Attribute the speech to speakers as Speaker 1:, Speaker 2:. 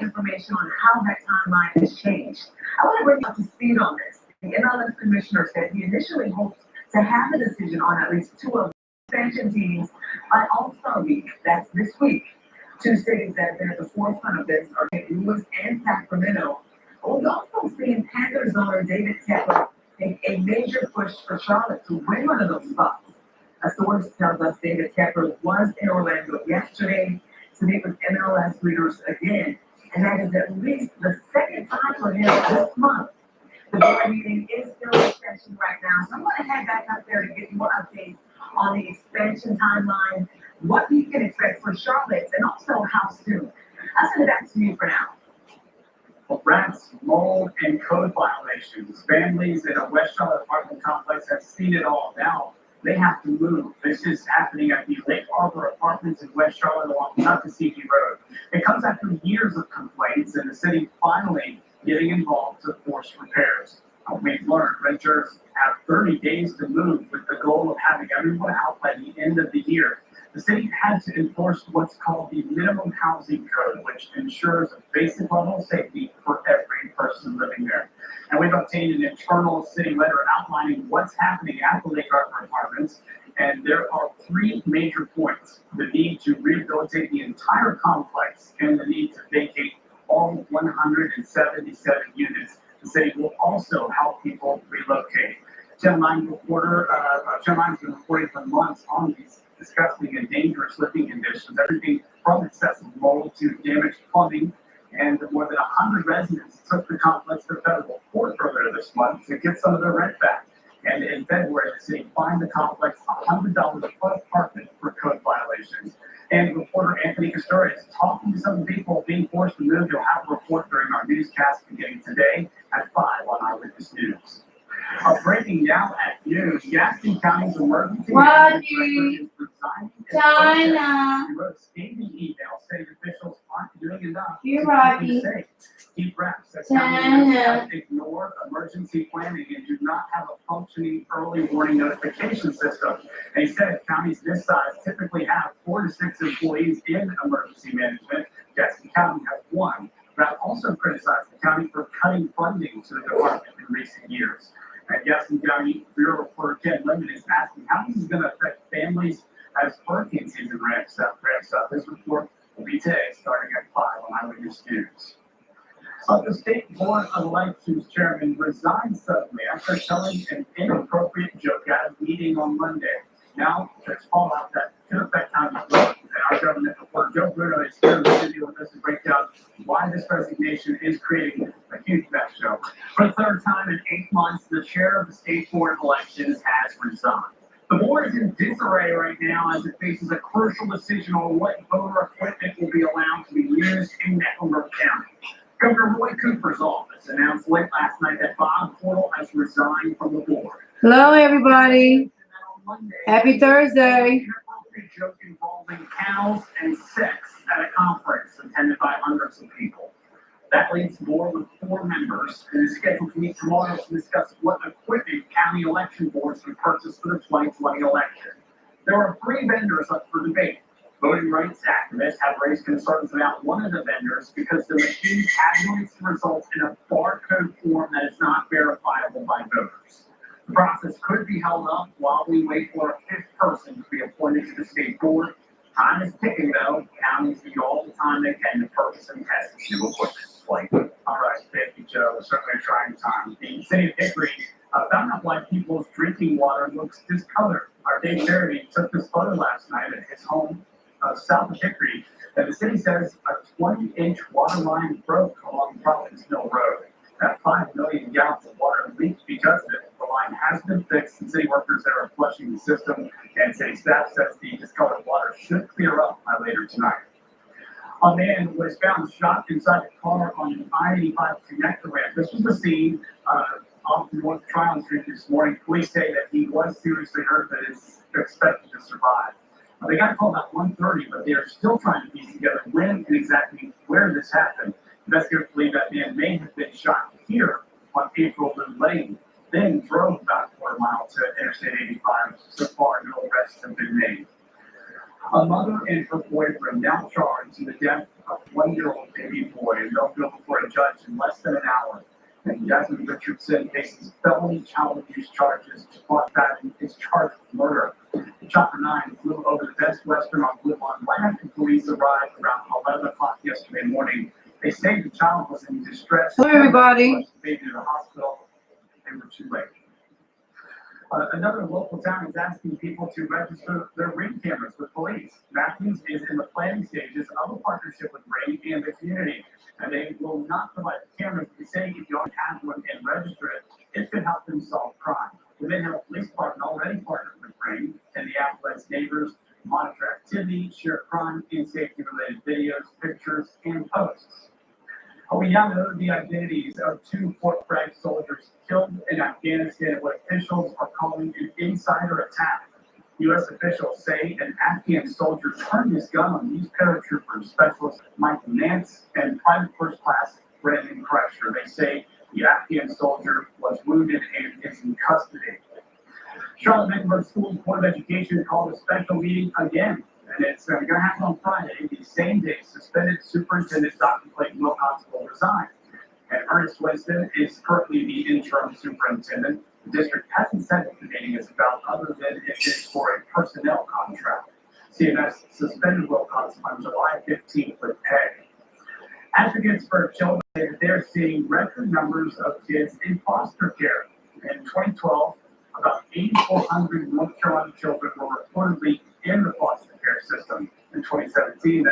Speaker 1: information on how that timeline has changed. I want to bring you up to speed on this. The MLS commissioner said he initially hoped to have a decision on at least two of the expansion teams by All-Star Week. That's this week. Two cities that have been at the forefront of this are St. Louis and Sacramento. But we've also seen Panthers owner David Tepper make a major push for Charlotte to win one of those spots. A source tells us David Tepper was in Orlando yesterday to meet with MLS leaders again, and that is at least the second time for him this month. The board meeting is still in session right now, so I'm going to head back up there to get more updates on the expansion timeline, what we can expect for Charlotte, and also how soon. I'll send it back to you for now.
Speaker 2: Well, rats, mold, and code violations. Families in a West Charlotte apartment complex have seen it all. Now they have to move. This is happening at the Lake Harbor Apartments in West Charlotte along Tuckasegee Road. It comes after years of complaints and the city finally getting involved to force repairs. We've learned renters have 30 days to move with the goal of having everyone out by the end of the year. The city had to enforce what's called the minimum housing code, which ensures a basic level of safety for every person living there. And we've obtained an internal city letter outlining what's happening at the Lake Harbor Apartments. And there are three major points: the need to rehabilitate the entire complex and the need to vacate all 177 units. The city will also help people relocate. Channel 9 has been reporting for months on these disgusting and dangerous living conditions, everything from excessive mold to damaged plumbing. And more than 100 residents took the complex to federal court earlier this month to get some of their rent back. And in February, the city fined the complex $100 per apartment for code violations. And reporter Anthony Castori is talking to some people being forced to move. You'll have a report during our newscast beginning today at 5 on Eyewitness News. Breaking now at noon, Gaston County's emergency management is resigning.
Speaker 3: China.
Speaker 2: He wrote a scathing email saying officials aren't doing enough
Speaker 3: You're
Speaker 2: to
Speaker 3: right.
Speaker 2: keep them safe. He raps that
Speaker 3: China.
Speaker 2: county have ignored emergency planning and do not have a functioning early warning notification system. And he said counties this size typically have 4 to 6 employees in emergency management. Gaston County has 1. Rapp also criticized the county for cutting funding to the department in recent years. And Gaston County Bureau reporter Ken Lemon is asking how this is going to affect families as hurricane season ramps up. This report will be today, starting at 5 on Eyewitness News. The State Board of Elections chairman resigned suddenly after telling an inappropriate joke at a meeting on Monday. Now, there's fallout that could affect how you vote. And our government reporter Joe Bruno is here in the studio with us to break down why this resignation is creating a huge mess show. For the third time in 8 months, the chair of the State Board of Elections has resigned. The board is in disarray right now as it faces a crucial decision on what voter equipment will be allowed to be used in Mecklenburg County. Governor Roy Cooper's office announced late last night that Bob Portal has resigned from the board.
Speaker 3: Hello, everybody. Happy Thursday.
Speaker 2: A joke involving cows and sex at a conference attended by hundreds of people. That leaves more than 4 members and is scheduled to meet tomorrow to discuss what equipment county election boards can purchase for the 2020 election. There are 3 vendors up for debate. Voting rights activists have raised concerns about one of the vendors because the machine tabulates the results in a barcode form that is not verifiable by voters. The process could be held up while we wait for a 5th person to be appointed to the state board. Time is ticking, though. Counties need all the time they can to purchase and test new equipment. All right, thank you, Joe. Certainly a trying time. The city of Hickory found out why people's drinking water looks discolored. Our Dave Charity took this photo last night at his home south of Hickory. And the city says a 20-inch water line broke along Providence Mill Road. That 5 million gallons of water leaked because of it. The line has been fixed, and city workers there are flushing the system, and city staff says the discolored water should clear up by later tonight. A man was found shot inside a car on the I-85 connector ramp. This was the scene off North Tryon Street this morning. Police say that he was seriously hurt, but is expected to survive. They got a call about 1:30, but they are still trying to piece together when and exactly where this happened. Investigators believe that man may have been shot here on April Lane, then drove about a quarter mile to Interstate 85. So far, no arrests have been made. A mother and her boyfriend now charged in the death of one-year-old baby boy, and they'll go before a judge in less than an hour. And Jasmine Richardson faces felony child abuse charges. Mark Patton is charged with murder. The Chopper 9 flew over the Best Western on Woodlawn right after police arrived around 11 o'clock yesterday morning. They say the child was in distress.
Speaker 3: Hello, everybody.
Speaker 2: The baby to the hospital. They were too late. Another local town is asking people to register their Ring cameras with police. Matthews is in the planning stages of a partnership with Ring and the community, and they will not provide the cameras. They say if you already have one and register it, it could help them solve crime. The Midhill Police Department already partnered with Ring, and the app lets neighbors monitor activity, share crime and safety-related videos, pictures, and posts. We now know the identities of two Fort Bragg soldiers killed in Afghanistan, what officials are calling an insider attack. U.S. officials say an Afghan soldier turned his gun on these paratroopers, Specialist Michael Nance and Private First Class Brandon Crusher. They say the Afghan soldier was wounded and is in custody. Charlotte-Mecklenburg Schools Board of Education called a special meeting again. And it's going to happen on Friday, the same day suspended Superintendent Dr. Clayton Wilcox will resign. And Ernest Winston is currently the interim superintendent. The district hasn't said what the meeting is about, other than it is for a personnel contract. CMS suspended Wilcox on July 15th with pay. Advocates for children say that they're seeing record numbers of kids in foster care. In 2012, about 8,400 North Carolina children were reportedly in the foster care system. In 2017,